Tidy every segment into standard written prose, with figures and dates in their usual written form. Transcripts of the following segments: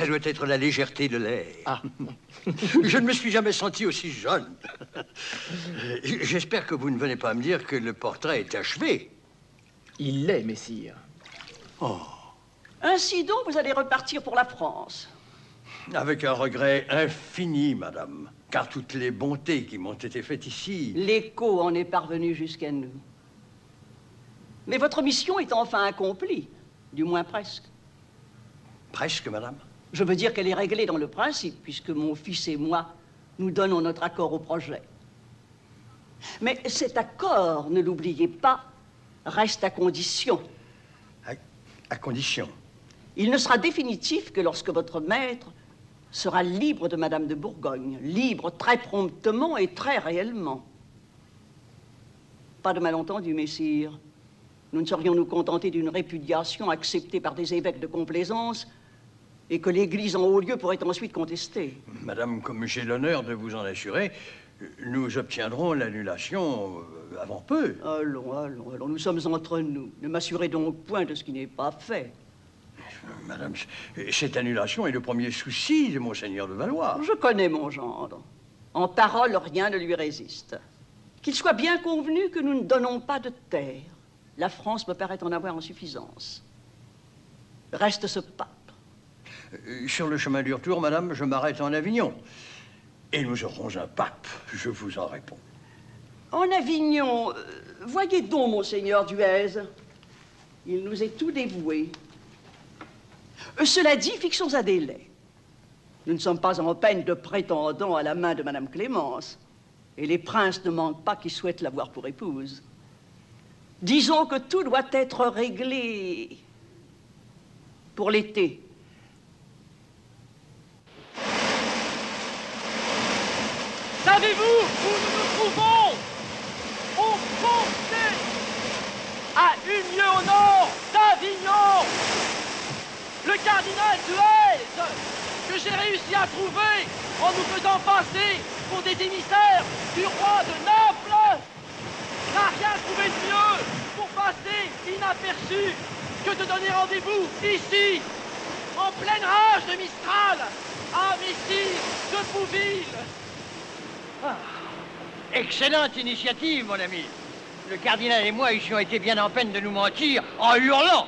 Ça doit être la légèreté de l'air. Ah. Je ne me suis jamais senti aussi jeune. J'espère que vous ne venez pas me dire que le portrait est achevé. Il l'est, messire. Oh. Ainsi donc, vous allez repartir pour la France. Avec un regret infini, madame. Car toutes les bontés qui m'ont été faites ici... L'écho en est parvenu jusqu'à nous. Mais votre mission est enfin accomplie. Du moins presque. Presque, madame. Je veux dire qu'elle est réglée dans le principe, puisque mon fils et moi, nous donnons notre accord au projet. Mais cet accord, ne l'oubliez pas, reste à condition. À condition. Il ne sera définitif que lorsque votre maître sera libre de Madame de Bourgogne, libre très promptement et très réellement. Pas de malentendu, messire. Nous ne saurions nous contenter d'une répudiation acceptée par des évêques de complaisance et que l'Église en haut lieu pourrait ensuite contester. Madame, comme j'ai l'honneur de vous en assurer, nous obtiendrons l'annulation avant peu. Allons, nous sommes entre nous. Ne m'assurez donc point de ce qui n'est pas fait. Madame, cette annulation est le premier souci de Monseigneur de Valois. Je connais mon gendre. En parole, rien ne lui résiste. Qu'il soit bien convenu que nous ne donnons pas de terre. La France me paraît en avoir en suffisance. Reste ce pape. Sur le chemin du retour, madame, je m'arrête en Avignon. Et nous aurons un pape, je vous en réponds. En Avignon, voyez donc, monseigneur Duèze. Il nous est tout dévoué. Cela dit, fixons un délai. Nous ne sommes pas en peine de prétendants à la main de Madame Clémence. Et les princes ne manquent pas qui souhaitent l'avoir pour épouse. Disons que tout doit être réglé pour l'été. Savez-vous où nous nous trouvons? Au Comté, à 1 lieue au nord d'Avignon. Le cardinal Duèze, que j'ai réussi à trouver en nous faisant passer pour des émissaires du roi de Naples, n'a rien trouvé de mieux pour passer inaperçu que de donner rendez-vous ici, en pleine rage de Mistral, à Messire de Bouville. Ah. Excellente initiative, mon ami. Le cardinal et moi eussions été bien en peine de nous mentir en hurlant.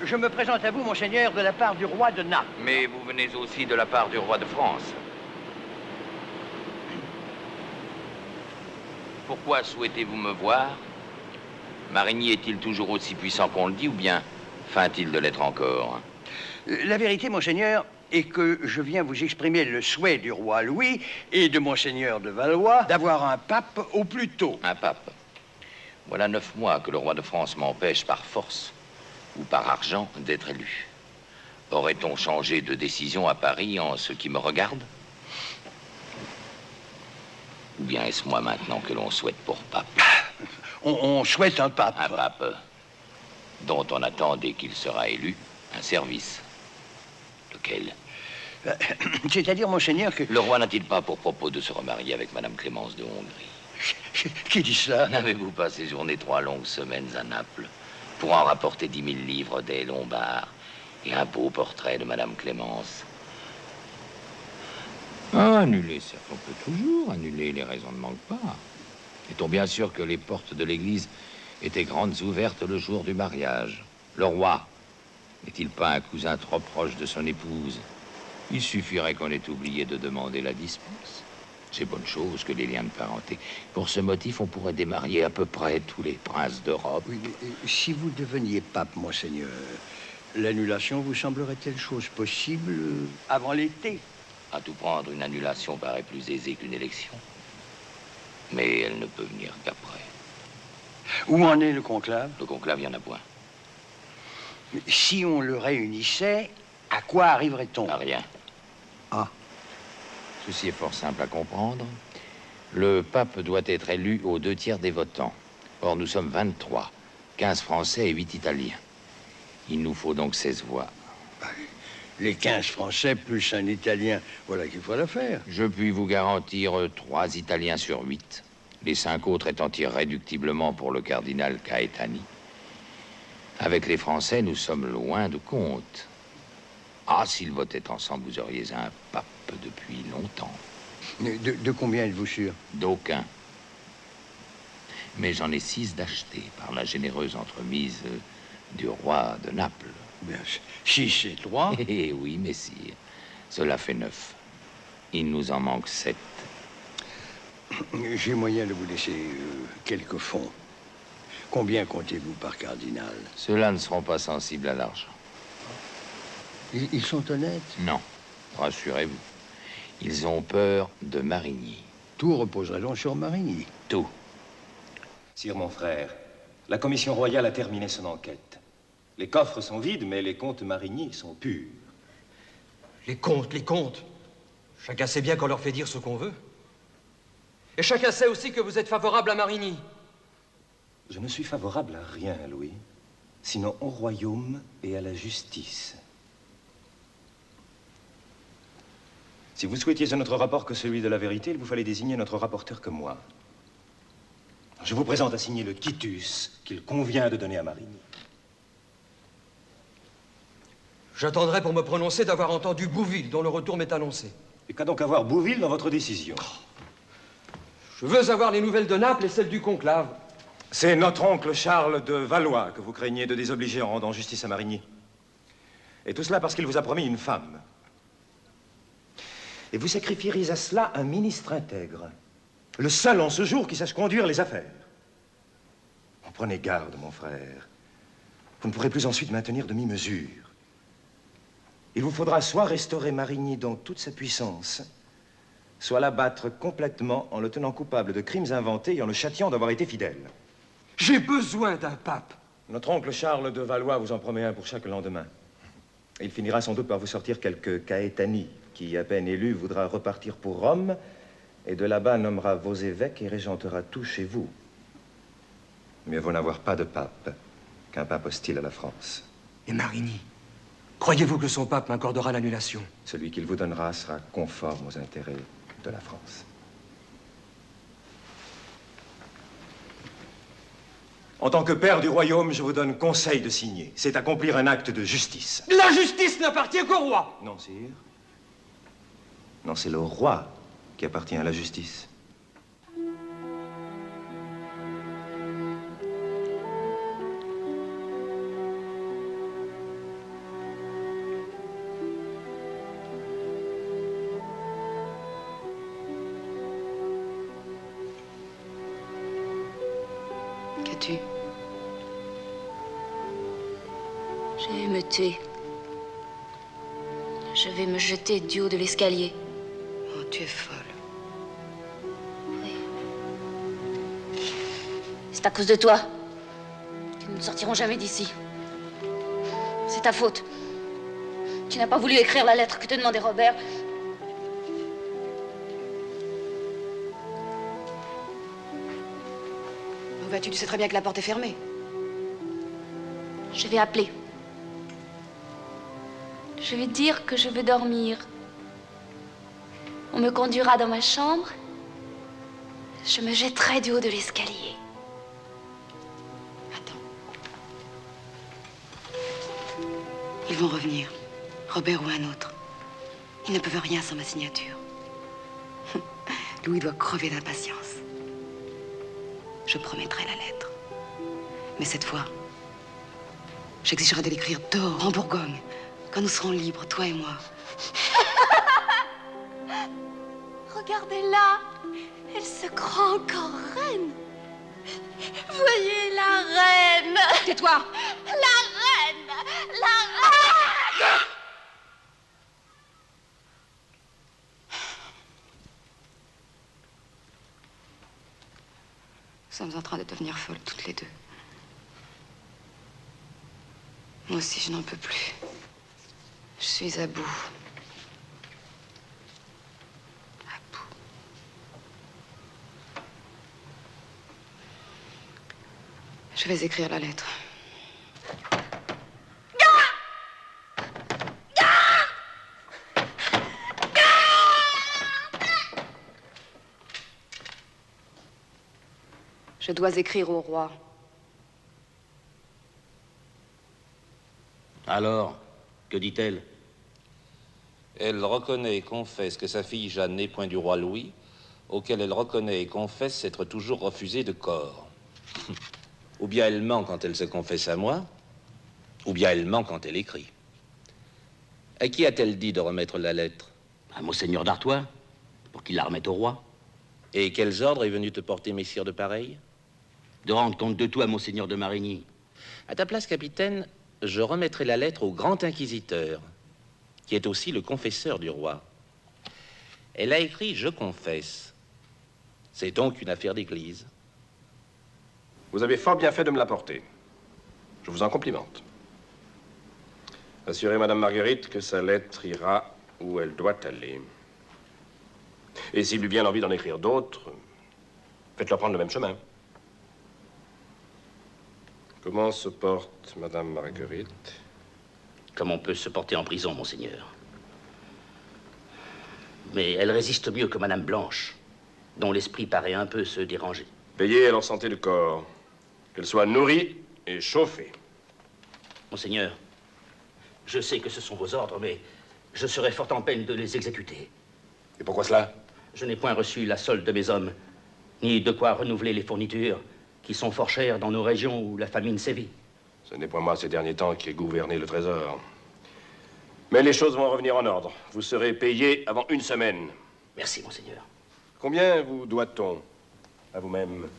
Je me présente à vous, monseigneur, de la part du roi de Naples. Mais vous venez aussi de la part du roi de France. Pourquoi souhaitez-vous me voir? Marigny est-il toujours aussi puissant qu'on le dit, ou bien feint-il de l'être encore? La vérité, monseigneur, est que je viens vous exprimer le souhait du roi Louis et de monseigneur de Valois d'avoir un pape au plus tôt. Un pape? Voilà 9 mois que le roi de France m'empêche par force ou par argent d'être élu. Aurait-on changé de décision à Paris en ce qui me regarde? Ou bien est-ce moi maintenant que l'on souhaite pour pape? On souhaite un pape. Un pape dont on attend, dès qu'il sera élu, un service. Lequel? C'est-à-dire, monseigneur, que... Le roi n'a-t-il pas pour propos de se remarier avec Madame Clémence de Hongrie? Qui dit ça? N'avez-vous pas séjourné 3 longues semaines à Naples pour en rapporter 10 000 livres des Lombards et un beau portrait de Madame Clémence? Annuler, ça, on peut toujours annuler, les raisons ne manquent pas. Est-on bien sûr que les portes de l'église étaient grandes ouvertes le jour du mariage? Le roi n'est-il pas un cousin trop proche de son épouse? Il suffirait qu'on ait oublié de demander la dispense. C'est bonne chose que les liens de parenté. Pour ce motif, on pourrait démarier à peu près tous les princes d'Europe. Oui, mais si vous deveniez pape, monseigneur, l'annulation vous semblerait-elle chose possible avant l'été? À tout prendre, une annulation paraît plus aisée qu'une élection. Mais elle ne peut venir qu'après. Où en est le conclave? Le conclave, il n'y en a point. Si on le réunissait, à quoi arriverait-on? À rien. Ah. Ceci est fort simple à comprendre. Le pape doit être élu aux 2/3 des votants. Or, nous sommes 23, 15 Français et 8 Italiens. Il nous faut donc 16 voix. Les 15 Français plus un Italien, voilà qu'il faut la faire. Je puis vous garantir 3 Italiens sur 8. Les 5 autres étant irréductiblement pour le cardinal Caetani. Avec les Français, nous sommes loin de compte. Ah, s'ils votaient ensemble, vous auriez un pape depuis longtemps. De combien êtes-vous sûr? D'aucun. Mais j'en ai 6 d'achetés par la généreuse entremise du roi de Naples. Bien, 6 et 3. Eh oui, messire. Cela fait 9. Il nous en manque 7. J'ai moyen de vous laisser quelques fonds. Combien comptez-vous par cardinal? Ceux-là ne seront pas sensibles à l'argent. Ils sont honnêtes? Non, rassurez-vous. Ils ont peur de Marigny. Tout reposerait donc sur Marigny. Tout. Sire, mon frère, la commission royale a terminé son enquête. Les coffres sont vides, mais les comptes Marigny sont purs. Les comptes. Chacun sait bien qu'on leur fait dire ce qu'on veut. Et chacun sait aussi que vous êtes favorable à Marigny. Je ne suis favorable à rien, Louis, sinon au royaume et à la justice. Si vous souhaitiez un autre rapport que celui de la vérité, il vous fallait désigner notre rapporteur comme moi. Je vous présente à signer le quitus qu'il convient de donner à Marigny. J'attendrai pour me prononcer d'avoir entendu Bouville, dont le retour m'est annoncé. Et qu'a donc avoir Bouville dans votre décision? Je veux avoir les nouvelles de Naples et celles du conclave. C'est notre oncle Charles de Valois que vous craignez de désobliger en rendant justice à Marigny. Et tout cela parce qu'il vous a promis une femme. Et vous sacrifieriez à cela un ministre intègre. Le seul en ce jour qui sache conduire les affaires. En prenez garde, mon frère. Vous ne pourrez plus ensuite maintenir demi-mesure. Il vous faudra soit restaurer Marigny dans toute sa puissance, soit l'abattre complètement en le tenant coupable de crimes inventés et en le châtiant d'avoir été fidèle. J'ai besoin d'un pape. Notre oncle Charles de Valois vous en promet un pour chaque lendemain. Il finira sans doute par vous sortir quelque Caetani qui, à peine élu, voudra repartir pour Rome et de là-bas nommera vos évêques et régentera tout chez vous. Mieux vaut n'avoir pas de pape qu'un pape hostile à la France. Et Marigny, croyez-vous que son pape m'accordera l'annulation? Celui qu'il vous donnera sera conforme aux intérêts de la France. En tant que père du royaume, je vous donne conseil de signer. C'est accomplir un acte de justice. La justice n'appartient qu'au roi. Non, sire. Non, c'est le roi qui appartient à la justice. Qu'as-tu? Je vais me tuer. Je vais me jeter du haut de l'escalier. Oh, tu es folle. Oui. C'est à cause de toi que nous ne sortirons jamais d'ici. C'est ta faute. Tu n'as pas voulu écrire la lettre que te demandait Robert. Où vas-tu? Tu sais très bien que la porte est fermée. Je vais appeler. Je vais dire que je veux dormir. On me conduira dans ma chambre. Je me jetterai du haut de l'escalier. Attends. Ils vont revenir. Robert ou un autre. Ils ne peuvent rien sans ma signature. Louis doit crever d'impatience. Je promettrai la lettre. Mais cette fois, j'exigerai de l'écrire dehors, en Bourgogne, quand nous serons libres, toi et moi. Regardez-la. Elle se croit encore reine. Voyez la reine. Tais-toi! La reine. La reine. Nous sommes en train de devenir folles toutes les deux. Moi aussi, je n'en peux plus. Je suis à bout. À bout. Je vais écrire la lettre. Je dois écrire au roi. Alors, que dit-elle? Elle reconnaît et confesse que sa fille Jeanne n'est point du roi Louis, auquel elle reconnaît et confesse s'être toujours refusée de corps. Ou bien elle ment quand elle se confesse à moi, ou bien elle ment quand elle écrit. À qui a-t-elle dit de remettre la lettre? À Monseigneur d'Artois, pour qu'il la remette au roi. Et quels ordres est venu te porter, messire de pareil? De rendre compte de tout à Monseigneur de Marigny. À ta place, capitaine, je remettrai la lettre au grand inquisiteur, qui est aussi le confesseur du roi. Elle a écrit « Je confesse ». C'est donc une affaire d'église. Vous avez fort bien fait de me l'apporter. Je vous en complimente. Assurez Madame Marguerite que sa lettre ira où elle doit aller. Et s'il eut bien envie d'en écrire d'autres, faites-leur prendre le même chemin. Comment se porte Madame Marguerite? Comme on peut se porter en prison, Monseigneur. Mais elle résiste mieux que Madame Blanche, dont l'esprit paraît un peu se déranger. Veillez à leur santé de corps, qu'elle soit nourrie et chauffée. Monseigneur, je sais que ce sont vos ordres, mais je serais fort en peine de les exécuter. Et pourquoi cela? Je n'ai point reçu la solde de mes hommes, ni de quoi renouveler les fournitures, qui sont fort chères dans nos régions où la famine sévit. Ce n'est point moi ces derniers temps qui ai gouverné le trésor. Mais les choses vont revenir en ordre. Vous serez payé avant une semaine. Merci, Monseigneur. Combien vous doit-on à vous-même?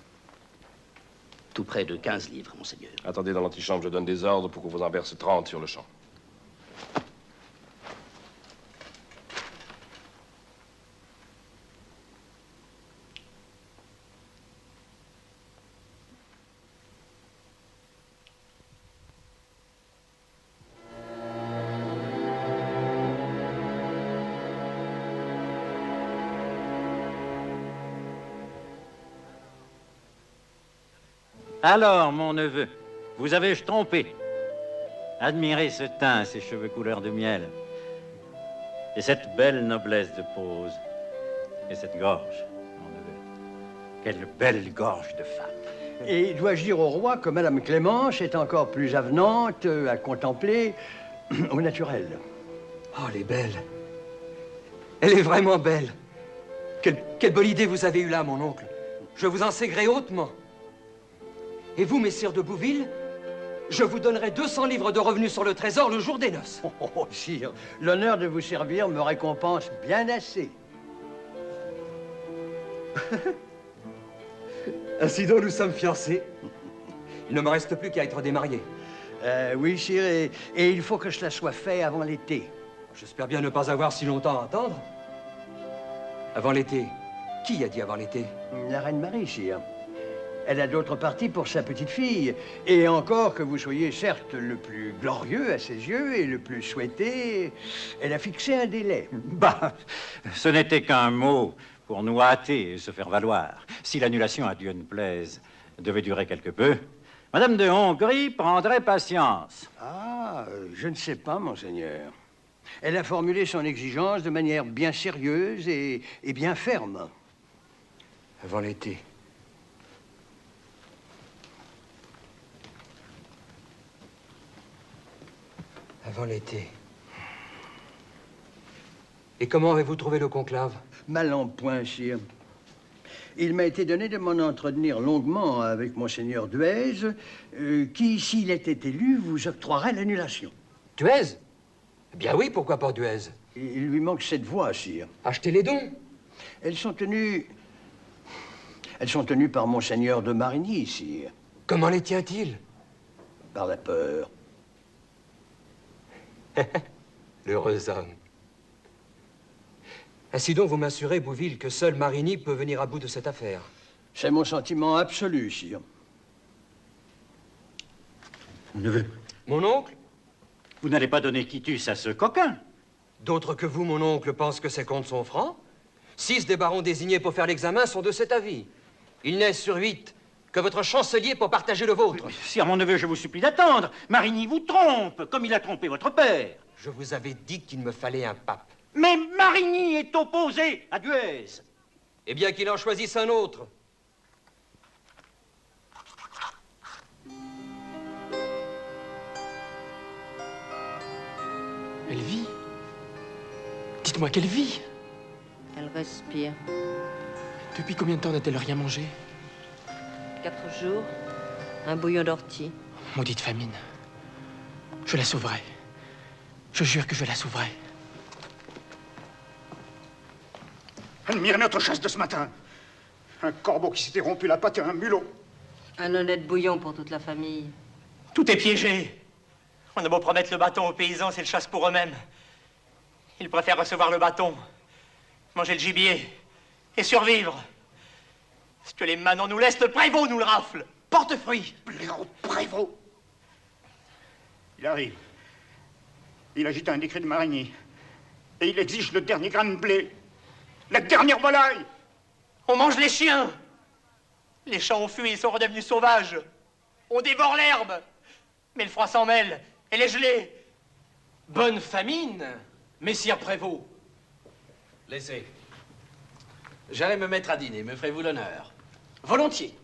Tout près de 15 livres, Monseigneur. Attendez dans l'antichambre, je donne des ordres pour qu'on vous en verse 30 sur le champ. Alors, mon neveu, vous avez-je trompé? Admirez ce teint, ces cheveux couleur de miel, et cette belle noblesse de pose, et cette gorge, mon neveu. Quelle belle gorge de femme. Et dois-je dire au roi que Madame Clémence est encore plus avenante à contempler au naturel? Oh, elle est belle. Elle est vraiment belle. Quelle bonne idée vous avez eue là, mon oncle. Je vous en ségrerai hautement. Et vous, messire de Bouville, je vous donnerai 200 livres de revenus sur le trésor le jour des noces. Oh, sire, l'honneur de vous servir me récompense bien assez. Ainsi donc, nous sommes fiancés. Il ne me reste plus qu'à être démarié. Oui, sire, et il faut que cela soit fait avant l'été. J'espère bien ne pas avoir si longtemps à attendre. Avant l'été? Qui a dit avant l'été? La reine Marie, sire. Elle a d'autres parties pour sa petite fille. Et encore que vous soyez certes le plus glorieux à ses yeux et le plus souhaité, elle a fixé un délai. Bah, ce n'était qu'un mot pour nous hâter et se faire valoir. Si l'annulation, à Dieu ne plaise, devait durer quelque peu, Madame de Hongrie prendrait patience. Ah, je ne sais pas, monseigneur. Elle a formulé son exigence de manière bien sérieuse et bien ferme. Avant l'été. Avant l'été. Et comment avez-vous trouvé le conclave? Mal en point, sire. Il m'a été donné de m'en entretenir longuement avec monseigneur Duez, qui, s'il était élu, vous octroierait l'annulation. Duez? Eh bien oui, pourquoi pas Duez? Il lui manque 7 voix, sire. Achetez les dons. Elles sont tenues par monseigneur de Marigny, sire. Comment les tient-il? Par la peur. L'heureux homme. Ainsi donc, vous m'assurez, Bouville, que seul Marigny peut venir à bout de cette affaire. C'est mon sentiment absolu, sire. Mon neveu. Mon oncle? Vous n'allez pas donner quitus à ce coquin. D'autres que vous, mon oncle, pensent que ces comptes sont francs. 6 des barons désignés pour faire l'examen sont de cet avis. Il n'est sur 8 que votre chancelier pour partager le vôtre. Sire, mon neveu, je vous supplie d'attendre. Marigny vous trompe, comme il a trompé votre père. Je vous avais dit qu'il me fallait un pape. Mais Marigny est opposé à Duez. Eh bien, qu'il en choisisse un autre. Elle vit. Dites-moi qu'elle vit. Elle respire. Depuis combien de temps n'a-t-elle rien mangé? 4 jours, un bouillon d'ortie. Maudite famine. Je la sauverai. Je jure que je la sauverai. Admirez notre chasse de ce matin. Un corbeau qui s'était rompu la patte et un mulot. Un honnête bouillon pour toute la famille. Tout est piégé. On a beau promettre le bâton aux paysans, c'est le chasse pour eux-mêmes. Ils préfèrent recevoir le bâton, manger le gibier et survivre. Ce que les manants nous laissent, le prévôt nous le rafle. Portefeuille. Blaireau de prévôt. Il arrive. Il agite un décret de Marigny. Et il exige le dernier grain de blé. La dernière volaille. On mange les chiens. Les champs ont fui, ils sont redevenus sauvages. On dévore l'herbe. Mais le froid s'en mêle. Elle est gelée. Bonne famine, messire Prévost. Laissez. J'allais me mettre à dîner. Me ferez-vous l'honneur? Volontiers.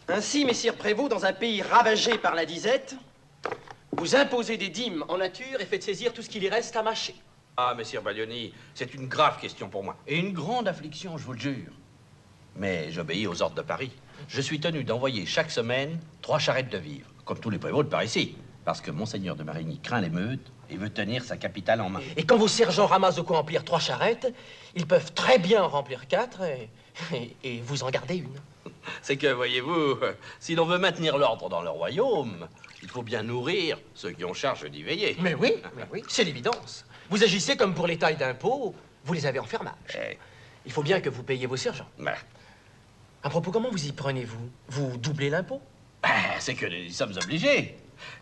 Ainsi, messire Prévost, dans un pays ravagé par la disette, vous imposez des dîmes en nature et faites saisir tout ce qu'il y reste à mâcher. Ah, messire Baglioni, c'est une grave question pour moi. Et une grande affliction, je vous le jure. Mais j'obéis aux ordres de Paris. Je suis tenu d'envoyer chaque semaine 3 charrettes de vivres, comme tous les prévôts de par ici. Parce que Monseigneur de Marigny craint l'émeute et veut tenir sa capitale en main. Et quand vos sergents ramassent de quoi remplir 3 charrettes, ils peuvent très bien en remplir 4 et vous en gardez une. C'est que, voyez-vous, si l'on veut maintenir l'ordre dans le royaume, il faut bien nourrir ceux qui ont charge d'y veiller. Mais oui, c'est l'évidence. Vous agissez comme pour les tailles d'impôts, vous les avez en fermage. Il faut bien que vous payiez vos sergents. À propos, comment vous y prenez-vous? Vous doublez l'impôt? C'est que nous y sommes obligés.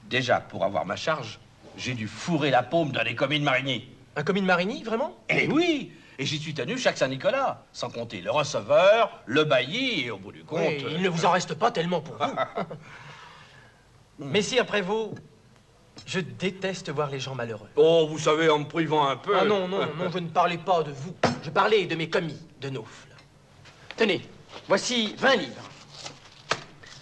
Déjà, pour avoir ma charge, j'ai dû fourrer la paume d'un des commis de Marigny. Un commis de Marigny, vraiment? Eh oui! Et j'y suis tenu chaque Saint-Nicolas, sans compter le receveur, le bailli, et au bout du compte... Oui, il ne vous en reste pas tellement pour vous. Messire Prévost, je déteste voir les gens malheureux. Oh, vous savez, en me privant un peu... Ah non, je ne parlais pas de vous. Je parlais de mes commis de Naufle. Tenez, voici 20 livres.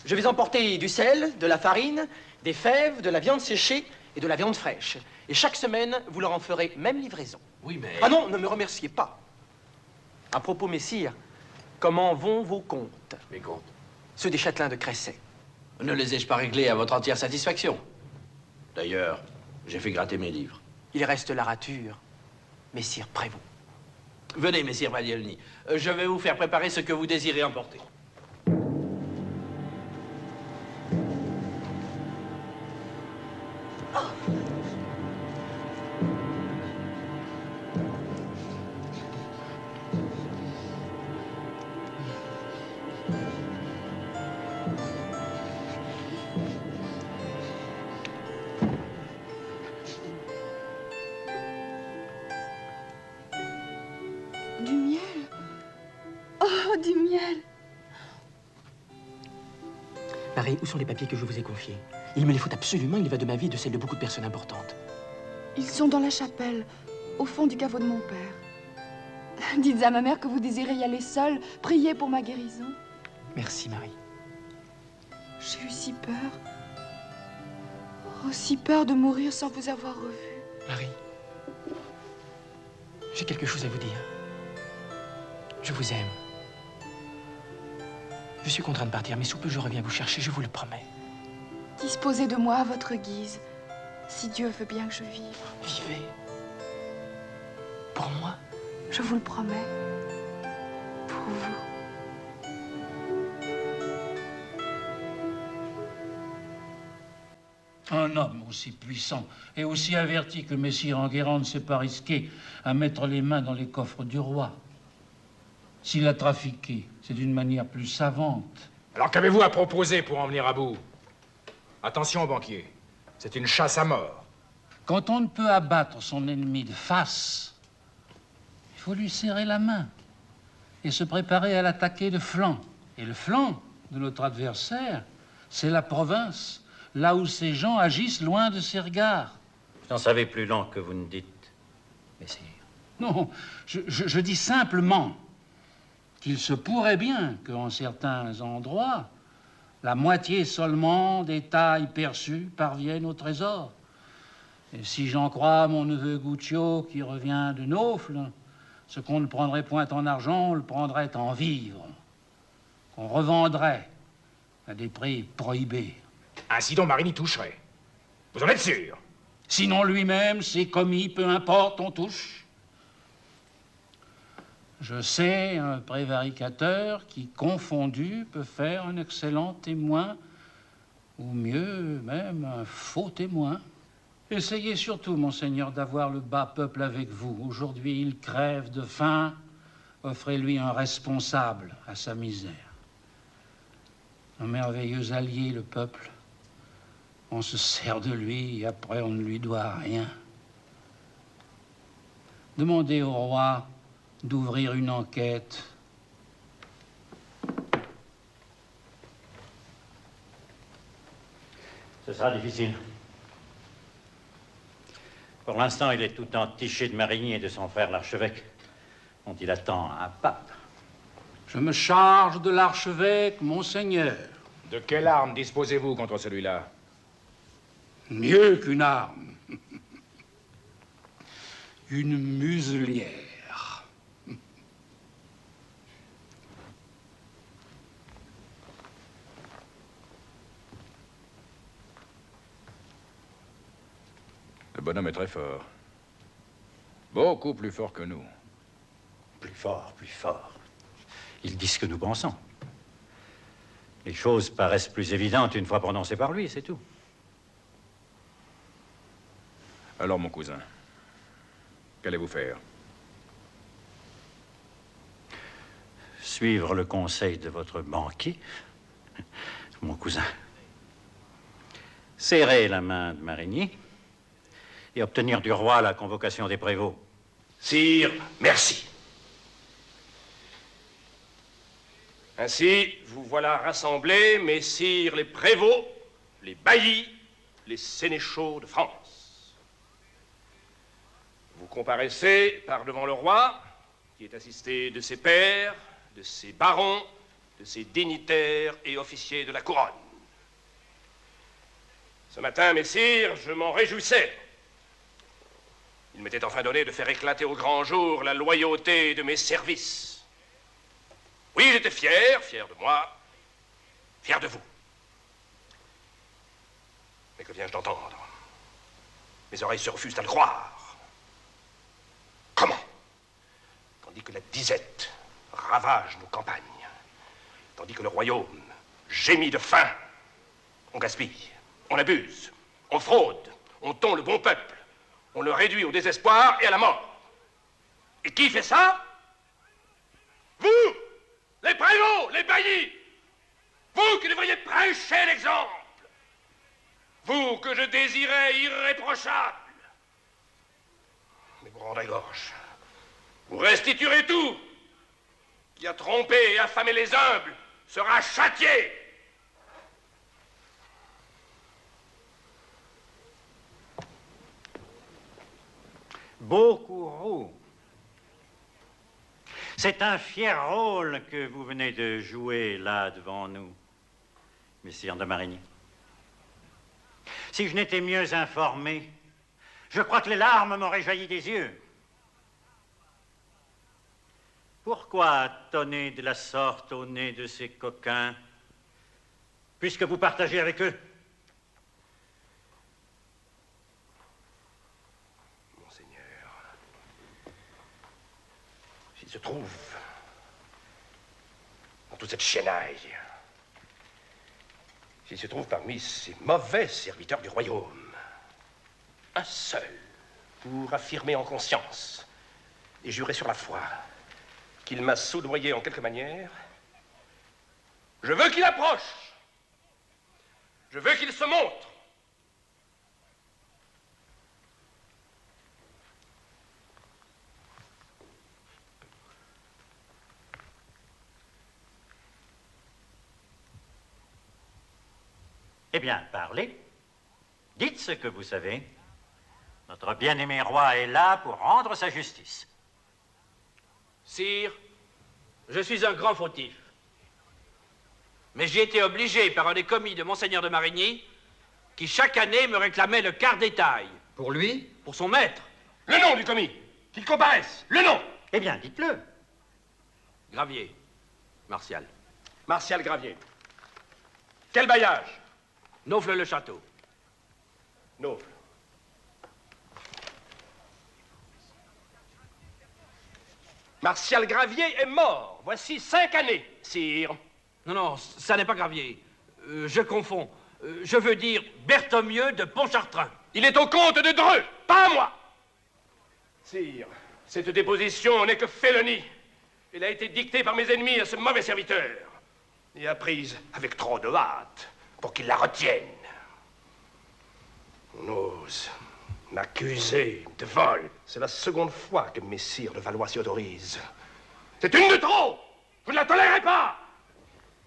Je vais emporter du sel, de la farine, des fèves, de la viande séchée et de la viande fraîche. Et chaque semaine, vous leur en ferez même livraison. Oui, mais... Ah non, ne me remerciez pas. À propos, messire, comment vont vos comptes? Mes comptes? Ceux des châtelains de Cresset. Ne les ai-je pas réglés à votre entière satisfaction? D'ailleurs, j'ai fait gratter mes livres. Il reste la rature, messire Prévost. Venez, messire Baglioni. Je vais vous faire préparer ce que vous désirez emporter. Du miel. Oh, du miel. Marie, où sont les papiers que je vous ai confiés? Il me les faut absolument, il va de ma vie et de celle de beaucoup de personnes importantes. Ils sont dans la chapelle, au fond du caveau de mon père. Dites à ma mère que vous désirez y aller seule, prier pour ma guérison. Merci, Marie. J'ai eu si peur. Oh, si peur de mourir sans vous avoir revu. Marie, j'ai quelque chose à vous dire. Je vous aime. Je suis contraint de partir, mais sous peu je reviens vous chercher, je vous le promets. Disposez de moi à votre guise, si Dieu veut bien que je vive. Vivez. Pour moi. Je vous le promets. Pour vous. Un homme aussi puissant et aussi averti que Messire Enguerrand ne s'est pas risqué à mettre les mains dans les coffres du roi. S'il a trafiqué, c'est d'une manière plus savante. Alors qu'avez-vous à proposer pour en venir à bout? Attention, banquier, c'est une chasse à mort. Quand on ne peut abattre son ennemi de face, il faut lui serrer la main et se préparer à l'attaquer de flanc. Et le flanc de notre adversaire, c'est la province, là où ces gens agissent loin de ses regards. Vous en savez plus long que vous ne dites, messire. Non, je dis simplement qu'il se pourrait bien qu'en certains endroits, la moitié seulement des tailles perçues parviennent au trésor. Et si j'en crois mon neveu Guccio qui revient de Naufle, ce qu'on ne prendrait point en argent, on le prendrait en vivres, qu'on revendrait à des prix prohibés. Ainsi donc Marigny toucherait. Vous en êtes sûr? Sinon lui-même, ses commis, peu importe, on touche. Je sais un prévaricateur qui, confondu, peut faire un excellent témoin, ou mieux même un faux témoin. Essayez surtout, monseigneur, d'avoir le bas peuple avec vous. Aujourd'hui, il crève de faim. Offrez-lui un responsable à sa misère. Un merveilleux allié, le peuple. On se sert de lui et après on ne lui doit rien. Demandez au roi d'ouvrir une enquête. Ce sera difficile. Pour l'instant, il est tout entiché de Marigny et de son frère l'archevêque, dont il attend un pape. Je me charge de l'archevêque, monseigneur. De quelle arme disposez-vous contre celui-là? Mieux qu'une arme. Une muselière. Le bonhomme est très fort. Beaucoup plus fort que nous. Plus fort, plus fort. Ils disent ce que nous pensons. Les choses paraissent plus évidentes une fois prononcées par lui, c'est tout. Alors, mon cousin, qu'allez-vous faire? Suivre le conseil de votre banquier, mon cousin. Serrer la main de Marigny et obtenir du roi la convocation des prévôts. Sire, merci. Ainsi, vous voilà rassemblés, messires les prévôts, les baillis, les sénéchaux de France. Vous comparaissez par devant le roi, qui est assisté de ses pairs, de ses barons, de ses dignitaires et officiers de la couronne. Ce matin, messires, je m'en réjouissais. Il m'était enfin donné de faire éclater au grand jour la loyauté de mes services. Oui, j'étais fier de moi, fier de vous. Mais que viens-je d'entendre? Mes oreilles se refusent à le croire. Comment? Tandis que la disette ravage nos campagnes, tandis que le royaume gémit de faim, on gaspille, on abuse, on fraude, on tond le bon peuple, on le réduit au désespoir et à la mort. Et qui fait ça? Vous, les prévôts, les baillis, vous qui devriez prêcher l'exemple, vous que je désirais irréprochable. Mais vous rendez gorge, vous restituerez tout. Qui a trompé et affamé les humbles sera châtié. Beaucourroux. C'est un fier rôle que vous venez de jouer là devant nous, messire de Marigny. Si je n'étais mieux informé, je crois que les larmes m'auraient jailli des yeux. Pourquoi tonner de la sorte au nez de ces coquins, puisque vous partagez avec eux? Monseigneur, s'il se trouve dans toute cette chiennaille, s'il se trouve parmi ces mauvais serviteurs du royaume, un seul pour affirmer en conscience et jurer sur la foi qu'il m'a soudoyé en quelque manière, je veux qu'il approche. Je veux qu'il se montre. Eh bien, parlez. Dites ce que vous savez. Notre bien-aimé roi est là pour rendre sa justice. Sire, je suis un grand fautif. Mais j'ai été obligé par un des commis de Monseigneur de Marigny, qui chaque année me réclamait le quart détail. Pour lui? Pour son maître. Le nom du commis. Qu'il comparaisse. Le nom. Eh bien, dites-le. Gravier. Martial. Martial Gravier. Quel bailliage? Naufle-le-Château. Naufle. Martial Gravier est mort. Voici 5 années, sire. Non, non, ça n'est pas Gravier. Je confonds. Je veux dire Berthomieux de Pontchartrain. Il est au comte de Dreux, pas à moi. Sire, cette déposition n'est que félonie. Elle a été dictée par mes ennemis à ce mauvais serviteur et apprise avec trop de hâte pour qu'il la retienne. On ose m'accuser de vol. C'est la seconde fois que messire de Valois s'y autorise. C'est une de trop. Je ne la tolérerai pas.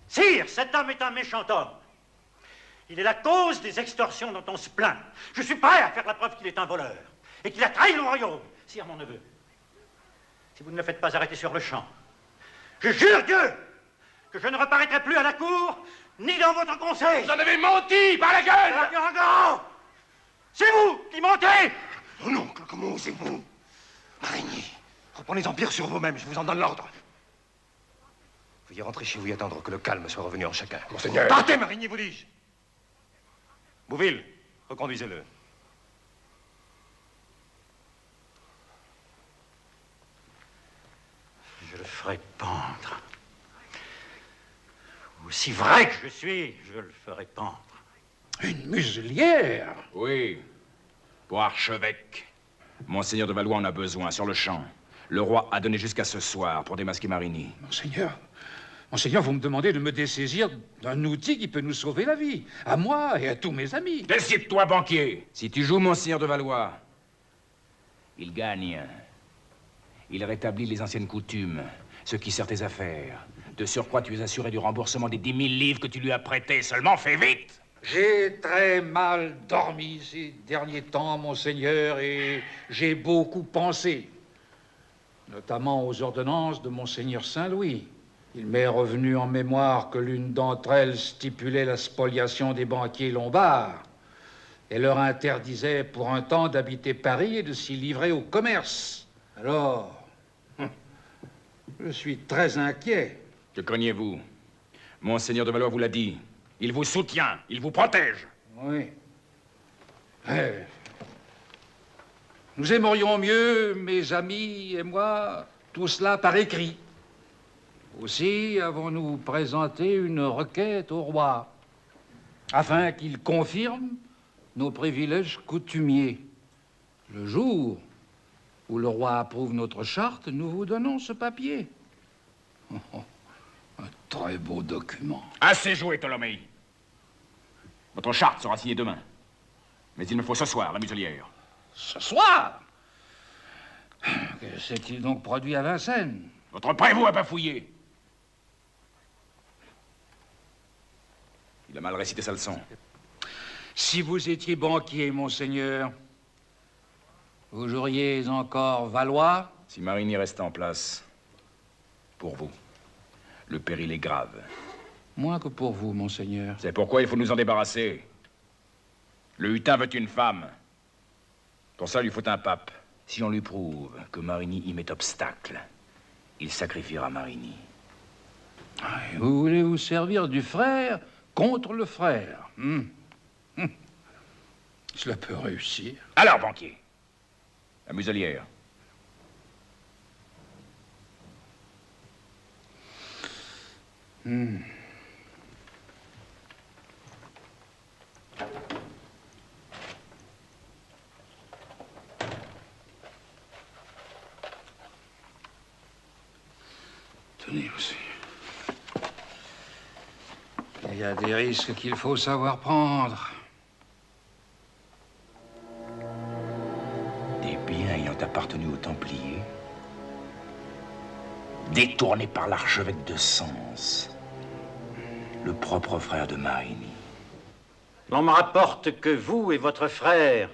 Sire, cet homme est un méchant homme. Il est la cause des extorsions dont on se plaint. Je suis prêt à faire la preuve qu'il est un voleur et qu'il a trahi le royaume. Sire, mon neveu, si vous ne le faites pas arrêter sur le champ, je jure Dieu que je ne reparaîtrai plus à la cour ni dans votre conseil. Vous en avez menti par la gueule. C'est vous qui mentez. Mon oncle, comment osez-vous? Marigny, reprenez empire sur vous-même, je vous en donne l'ordre. Veuillez rentrer chez vous et attendre que le calme soit revenu en chacun. Monseigneur. Partez, Marigny, vous dis-je. Bouville, reconduisez-le. Je le ferai pendre. Aussi vrai que je suis, je le ferai pendre. Une muselière? Oui, pour archevêque. Monseigneur de Valois en a besoin, sur le champ. Le roi a donné jusqu'à ce soir pour démasquer Marigny. Monseigneur, vous me demandez de me dessaisir d'un outil qui peut nous sauver la vie, à moi et à tous mes amis. Décide-toi, banquier. Si tu joues Monseigneur de Valois, il gagne. Il rétablit les anciennes coutumes, ce qui sert tes affaires. De surcroît, tu es assuré du remboursement des 10 000 livres que tu lui as prêtés. Seulement, fais vite. J'ai très mal dormi ces derniers temps, monseigneur, et j'ai beaucoup pensé, notamment aux ordonnances de monseigneur Saint-Louis. Il m'est revenu en mémoire que l'une d'entre elles stipulait la spoliation des banquiers lombards et leur interdisait pour un temps d'habiter Paris et de s'y livrer au commerce. Alors, je suis très inquiet. Que craignez-vous? Monseigneur de Valois vous l'a dit. Il vous soutient, il vous protège. Oui. Nous aimerions mieux, mes amis et moi, tout cela par écrit. Aussi avons-nous présenté une requête au roi, afin qu'il confirme nos privilèges coutumiers. Le jour où le roi approuve notre charte, nous vous donnons ce papier. Un très beau document. Assez joué, Tholomée. Votre charte sera signée demain. Mais il me faut ce soir, la muselière. Ce soir? Que s'est-il donc produit à Vincennes? Votre prévôt a bafouillé. Il a mal récité sa leçon. Si vous étiez banquier, monseigneur, vous joueriez encore Valois? Si Marigny reste en place, pour vous, le péril est grave. Moins que pour vous, monseigneur. C'est pourquoi il faut nous en débarrasser. Le hutin veut une femme. Pour ça, il lui faut un pape. Si on lui prouve que Marigny y met obstacle, il sacrifiera Marigny. Et vous voulez vous servir du frère contre le frère. Cela peut réussir. Alors, banquier, la muselière. Tenez aussi. Il y a des risques qu'il faut savoir prendre. Des biens ayant appartenu aux Templiers, détournés par l'archevêque de Sens, le propre frère de Marigny. L'on me rapporte que vous et votre frère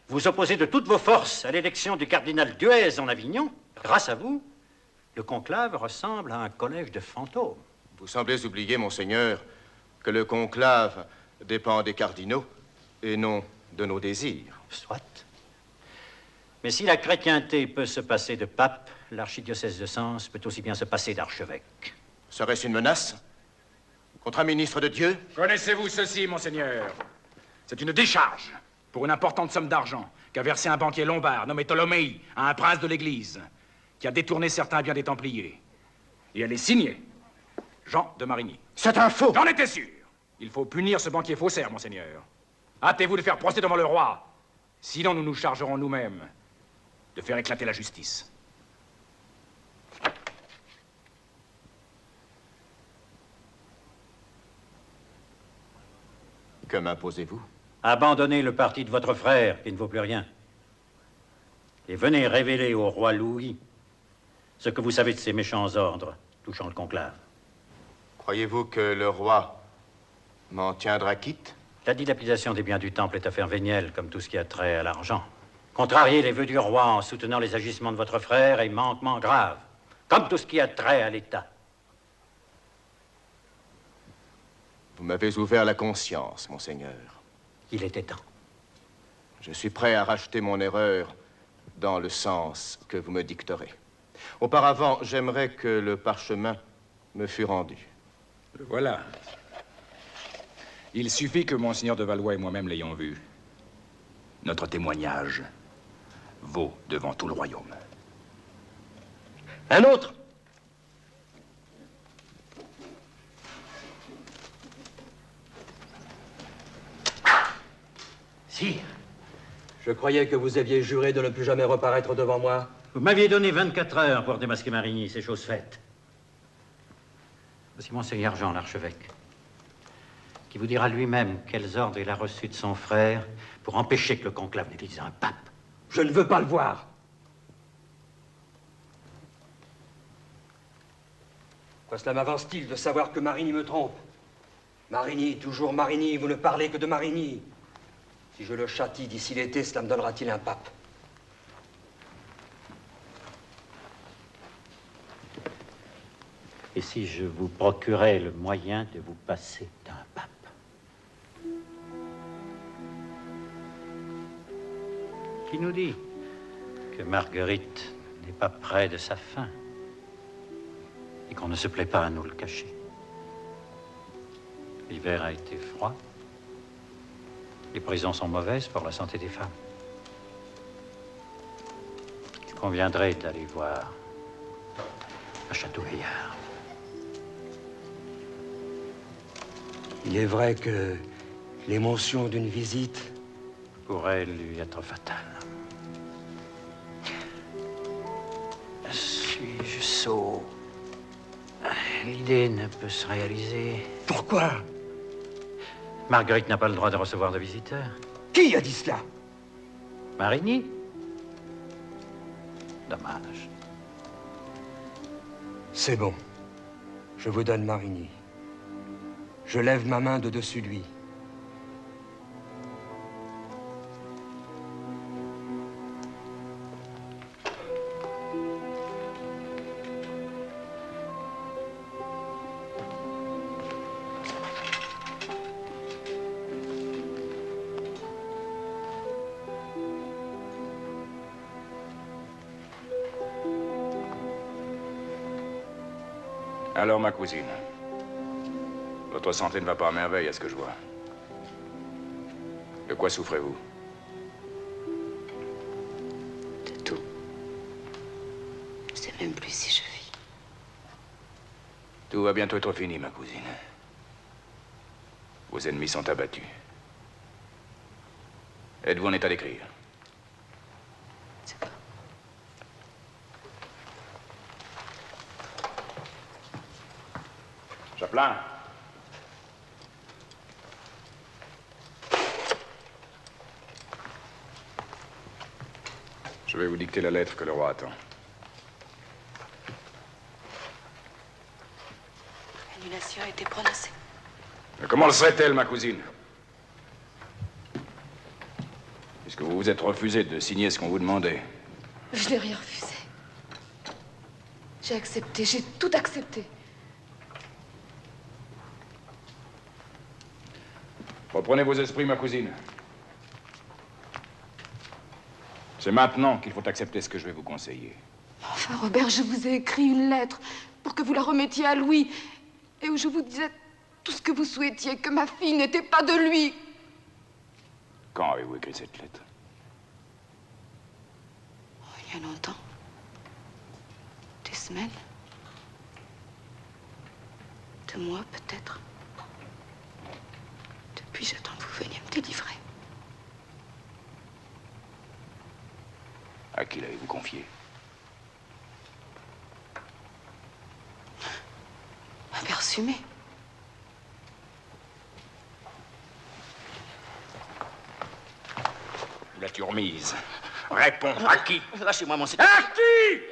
vous opposez de toutes vos forces à l'élection du cardinal Duez en Avignon. Grâce à vous, le conclave ressemble à un collège de fantômes. Vous semblez oublier, monseigneur, que le conclave dépend des cardinaux et non de nos désirs. Soit. Mais si la chrétienté peut se passer de pape, l'archidiocèse de Sens peut aussi bien se passer d'archevêque. Serait-ce une menace contre un ministre de Dieu? Connaissez-vous ceci, monseigneur? C'est une décharge pour une importante somme d'argent qu'a versé un banquier lombard nommé Tholomei à un prince de l'Église qui a détourné certains biens des Templiers. Et elle est signée Jean de Marigny. C'est un faux! J'en étais sûr! Il faut punir ce banquier faussaire, monseigneur. Hâtez-vous de faire procès devant le roi. Sinon, nous nous chargerons nous-mêmes de faire éclater la justice. Que m'imposez-vous? Abandonnez le parti de votre frère, qui ne vaut plus rien. Et venez révéler au roi Louis ce que vous savez de ces méchants ordres touchant le conclave. Croyez-vous que le roi m'en tiendra quitte? La dilapidation des biens du temple est affaire vénielle, comme tout ce qui a trait à l'argent. Contrarier les vœux du roi en soutenant les agissements de votre frère est manquement grave, comme tout ce qui a trait à l'État. Vous m'avez ouvert la conscience, monseigneur. Il était temps. Je suis prêt à racheter mon erreur dans le sens que vous me dicterez. Auparavant, j'aimerais que le parchemin me fût rendu. Le voilà. Il suffit que monseigneur de Valois et moi-même l'ayons vu. Notre témoignage vaut devant tout le royaume. Un autre? Sire, Je croyais que vous aviez juré de ne plus jamais reparaître devant moi. Vous m'aviez donné 24 heures pour démasquer Marigny, c'est chose faite. Voici monseigneur Jean, l'archevêque, qui vous dira lui-même quels ordres il a reçus de son frère pour empêcher que le conclave n'élise un pape. Je ne veux pas le voir. Quoi cela m'avance-t-il de savoir que Marigny me trompe? Marigny, toujours Marigny, vous ne parlez que de Marigny. Si je le châtie d'ici l'été, cela me donnera-t-il un pape? Et si je vous procurais le moyen de vous passer d'un pape? Qui nous dit que Marguerite n'est pas près de sa fin et qu'on ne se plaît pas à nous le cacher? L'hiver a été froid. Les prisons sont mauvaises pour la santé des femmes. Il conviendrait d'aller voir à Château-Gaillard. Il est vrai que l'émotion d'une visite pourrait lui être fatale. Suis-je sot? L'idée ne peut se réaliser. Pourquoi? Marguerite n'a pas le droit de recevoir de visiteurs. Qui a dit cela? Marigny. Dommage. C'est bon. Je vous donne Marigny. Je lève ma main de dessus lui. Alors, ma cousine, votre santé ne va pas à merveille à ce que je vois. De quoi souffrez-vous? De tout. Je ne sais même plus si je vis. Tout va bientôt être fini, ma cousine. Vos ennemis sont abattus. Êtes-vous en état d'écrire? Chapelain. Je vais vous dicter la lettre que le roi attend. L'annulation a été prononcée. Mais comment le serait-elle, ma cousine? Puisque vous vous êtes refusé de signer ce qu'on vous demandait. Je n'ai rien refusé. J'ai accepté, j'ai tout accepté. Reprenez vos esprits, ma cousine. C'est maintenant qu'il faut accepter ce que je vais vous conseiller. Enfin, Robert, je vous ai écrit une lettre pour que vous la remettiez à Louis et où je vous disais tout ce que vous souhaitiez, que ma fille n'était pas de lui. Quand avez-vous écrit cette lettre? Il y a longtemps. Des semaines. 2 mois, peut-être. Depuis, j'attends que vous veniez me délivrer. À qui l'avez-vous confié? Un persumé. Où l'as-tu remise? Réponds, à qui? Lâchez-moi, monseigneur. À qui?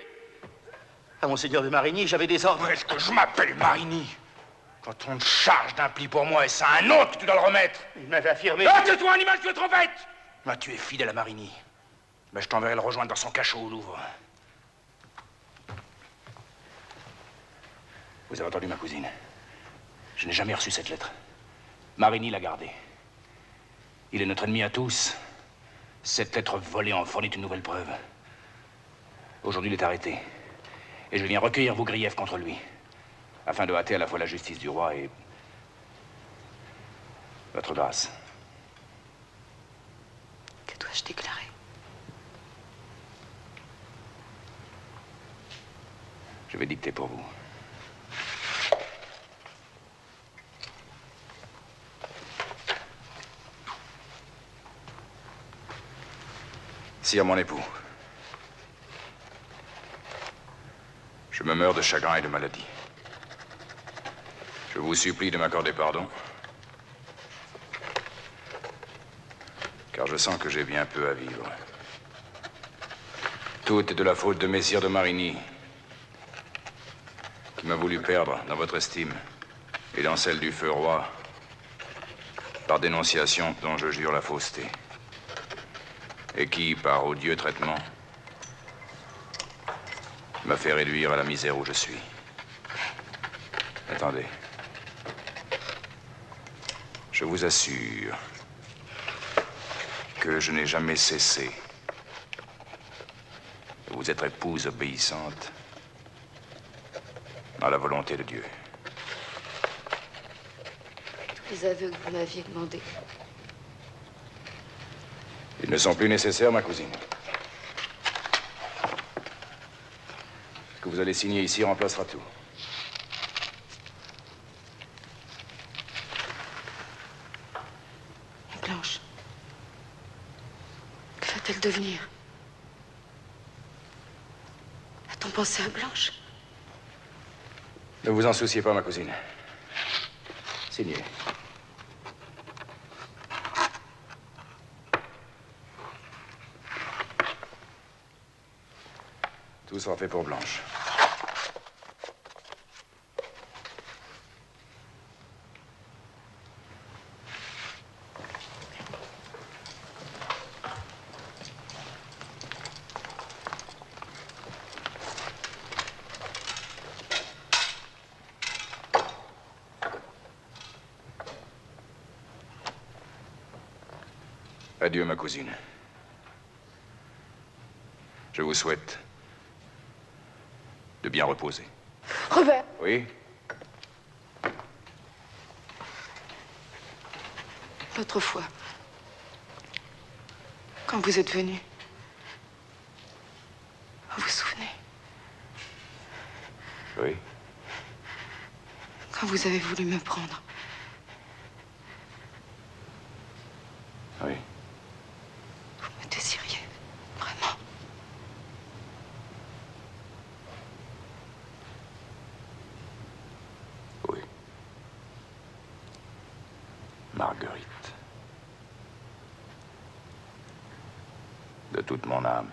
À monseigneur de Marigny, j'avais des ordres. Est-ce que je m'appelle Marigny? Quand on te charge d'un pli pour moi et c'est un autre que tu dois le remettre. Il m'avait affirmé... Ah, tais-toi, animal, tu es trop bête! Moi, tu es fidèle à Marigny. Mais je t'enverrai le rejoindre dans son cachot au Louvre. Vous avez entendu, ma cousine? Je n'ai jamais reçu cette lettre. Marigny l'a gardée. Il est notre ennemi à tous. Cette lettre volée en fournit une nouvelle preuve. Aujourd'hui, il est arrêté. Et je viens recueillir vos griefs contre lui, afin de hâter à la fois la justice du roi et votre grâce. Que dois-je déclarer? Je vais dicter pour vous. Sire, mon époux, je me meurs de chagrin et de maladie. Je vous supplie de m'accorder pardon, car je sens que j'ai bien peu à vivre. Tout est de la faute de messire de Marigny, qui m'a voulu perdre dans votre estime et dans celle du feu roi, par dénonciation dont je jure la fausseté, et qui, par odieux traitement, m'a fait réduire à la misère où je suis. Attendez. Je vous assure que je n'ai jamais cessé de vous être épouse obéissante à la volonté de Dieu. Tous les aveux que vous m'aviez demandés. Ils ne sont plus nécessaires, ma cousine. Ce que vous allez signer ici remplacera tout. Et Blanche, que va-t-elle devenir? A-t-on pensé à Blanche? Ne vous en souciez pas, ma cousine. Signez. Tout sera fait pour Blanche. Adieu, ma cousine. Je vous souhaite de bien reposer. Robert! Oui? L'autre fois, quand vous êtes venu, vous vous souvenez? Oui. Quand vous avez voulu me prendre. Oui. Vous me désiriez, vraiment. Oui. Marguerite. De toute mon âme.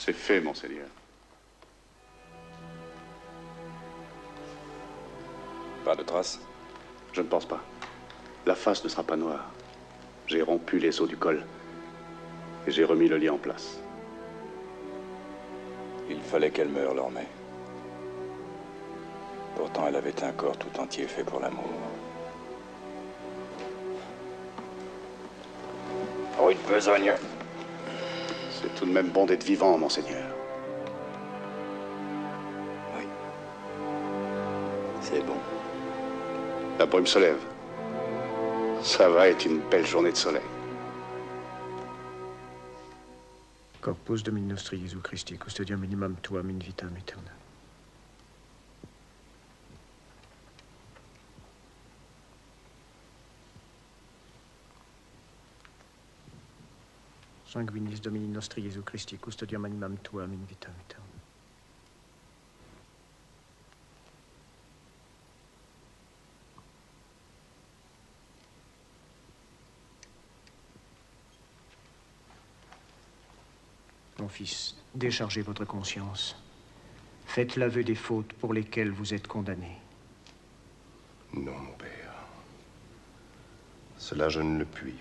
C'est fait, monseigneur. Pas de traces? Je ne pense pas. La face ne sera pas noire. J'ai rompu les os du col et j'ai remis le lit en place. Il fallait qu'elle meure, Lormay. Pourtant, elle avait un corps tout entier fait pour l'amour. Oh, une besogne. C'est tout de même bon d'être vivant, monseigneur. Oui. C'est bon. La brume se lève. Ça va être une belle journée de soleil. Corpus Domini nostri Jesu Christi, custodiam minimum tuam in vitam aeterna. Sanguinis Domini nostri Jesu Christi, custodiam animam tuam in vitam aeterna. Mon fils, déchargez votre conscience. Faites l'aveu des fautes pour lesquelles vous êtes condamné. Non, mon père. Cela, je ne le puis.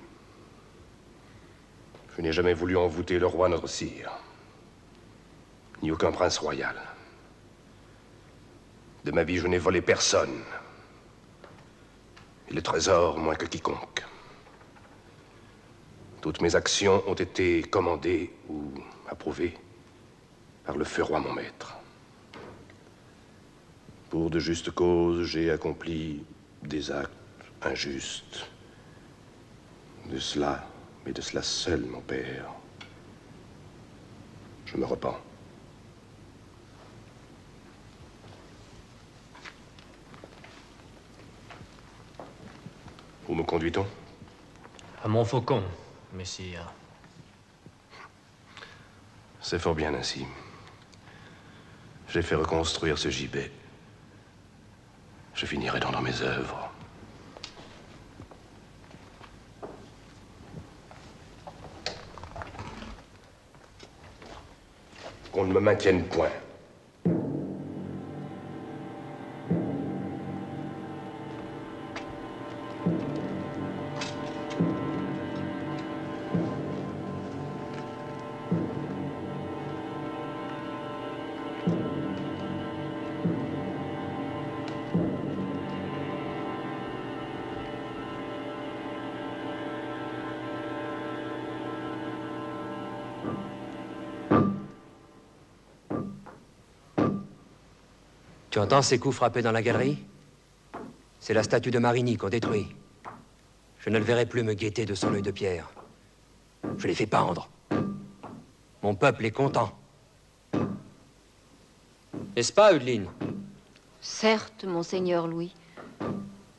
Je n'ai jamais voulu envoûter le roi, notre sire, ni aucun prince royal. De ma vie, je n'ai volé personne. Et le trésor, moins que quiconque. Toutes mes actions ont été commandées ou approuvées par le feu roi, mon maître. Pour de justes causes, j'ai accompli des actes injustes. De cela, mais de cela seul, mon père, je me repens. Où me conduit-on? À Montfaucon, messire. C'est fort bien ainsi. J'ai fait reconstruire ce gibet. Je finirai dans mes œuvres. Qu'on ne me maintienne point. Tu entends ces coups frappés dans la galerie? C'est la statue de Marigny qu'on détruit. Je ne le verrai plus me guetter de son œil de pierre. Je l'ai fait pendre. Mon peuple est content. N'est-ce pas, Eudeline? Certes, monseigneur Louis.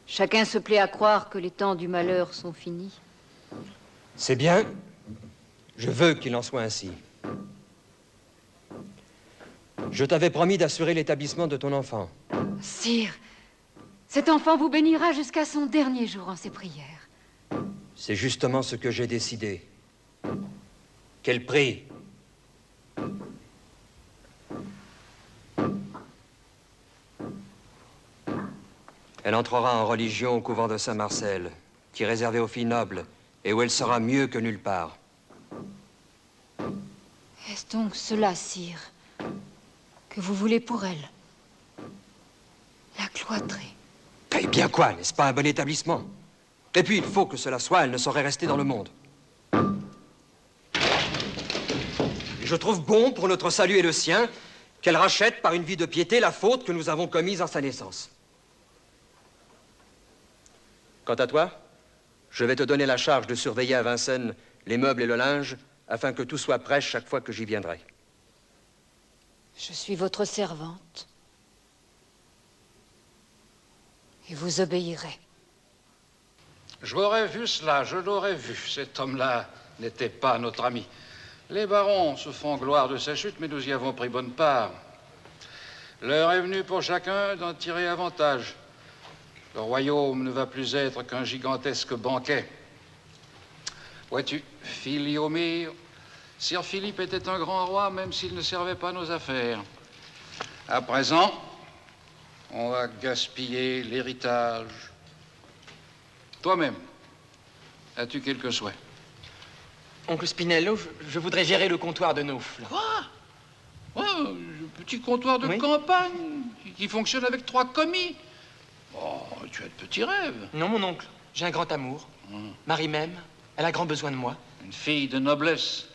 Chacun se plaît à croire que les temps du malheur sont finis. C'est bien. Je veux qu'il en soit ainsi. Je t'avais promis d'assurer l'établissement de ton enfant. Sire, cet enfant vous bénira jusqu'à son dernier jour en ses prières. C'est justement ce que j'ai décidé. Quel prix? Elle entrera en religion au couvent de Saint-Marcel, qui est réservé aux filles nobles, et où elle sera mieux que nulle part. Est-ce donc cela, sire, que vous voulez pour elle? La cloîtrée. Eh bien quoi, n'est-ce pas un bon établissement? Et puis il faut que cela soit, elle ne saurait rester dans le monde. Et je trouve bon, pour notre salut et le sien, qu'elle rachète par une vie de piété la faute que nous avons commise en sa naissance. Quant à toi, je vais te donner la charge de surveiller à Vincennes les meubles et le linge, afin que tout soit prêt chaque fois que j'y viendrai. Je suis votre servante. Et vous obéirez. J'aurais vu cela, je l'aurais vu. Cet homme-là n'était pas notre ami. Les barons se font gloire de sa chute, mais nous y avons pris bonne part. L'heure est venue pour chacun d'en tirer avantage. Le royaume ne va plus être qu'un gigantesque banquet. Vois-tu, Philiomir, Sir Philippe était un grand roi, même s'il ne servait pas nos affaires. À présent, on va gaspiller l'héritage. Toi-même, as-tu quelques souhaits? Oncle Spinello, je voudrais gérer le comptoir de Naufle. Quoi? Oh, un petit comptoir de campagne qui fonctionne avec 3 commis. Oh, tu as de petits rêves. Non, mon oncle, j'ai un grand amour. Marie m'aime, elle a grand besoin de moi. Une fille de noblesse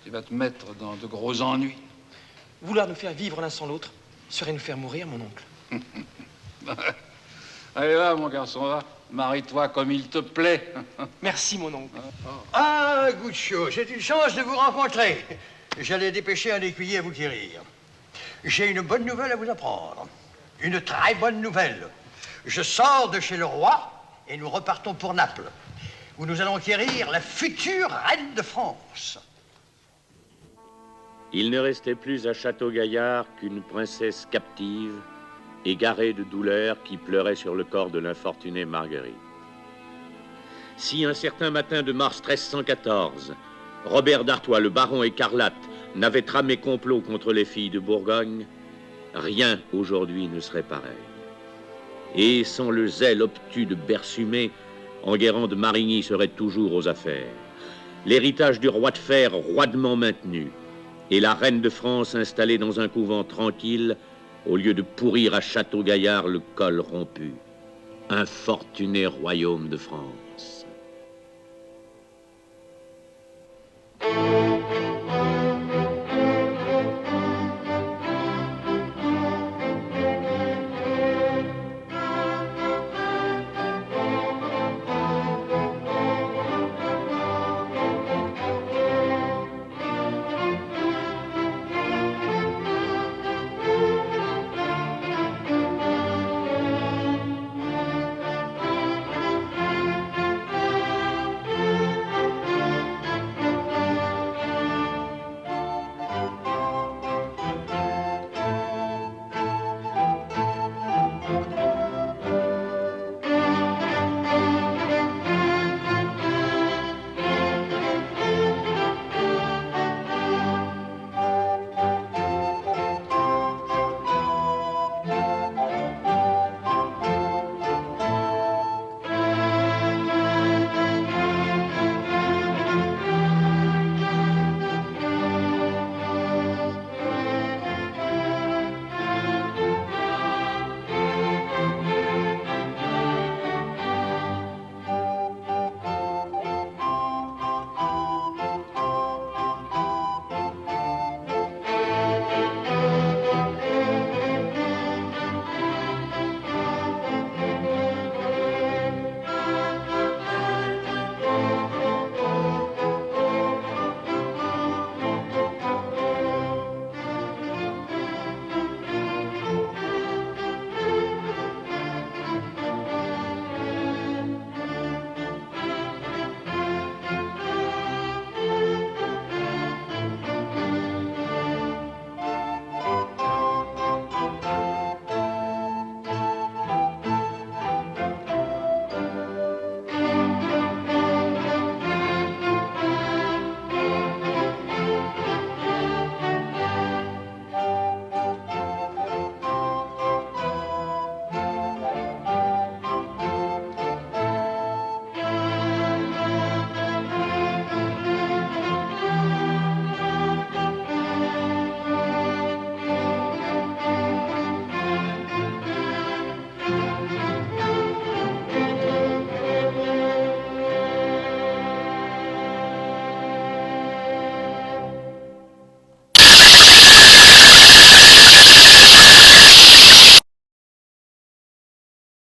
qui va te mettre dans de gros ennuis. Vouloir nous faire vivre l'un sans l'autre serait nous faire mourir, mon oncle. Allez, va, mon garçon, va. Marie-toi comme il te plaît. Merci, mon oncle. Ah, Guccio, c'est une chance de vous rencontrer. J'allais dépêcher un écuyer à vous quérir. J'ai une bonne nouvelle à vous apprendre. Une très bonne nouvelle. Je sors de chez le roi et nous repartons pour Naples, où nous allons quérir la future reine de France. Il ne restait plus à Château-Gaillard qu'une princesse captive, égarée de douleur, qui pleurait sur le corps de l'infortunée Marguerite. Si un certain matin de mars 1314, Robert d'Artois, le baron écarlate, n'avait tramé complot contre les filles de Bourgogne, rien aujourd'hui ne serait pareil. Et sans le zèle obtus de Bersumé, Enguerrand de Marigny serait toujours aux affaires. L'héritage du roi de fer roidement maintenu, et la reine de France installée dans un couvent tranquille, au lieu de pourrir à Château-Gaillard le col rompu. Infortuné royaume de France.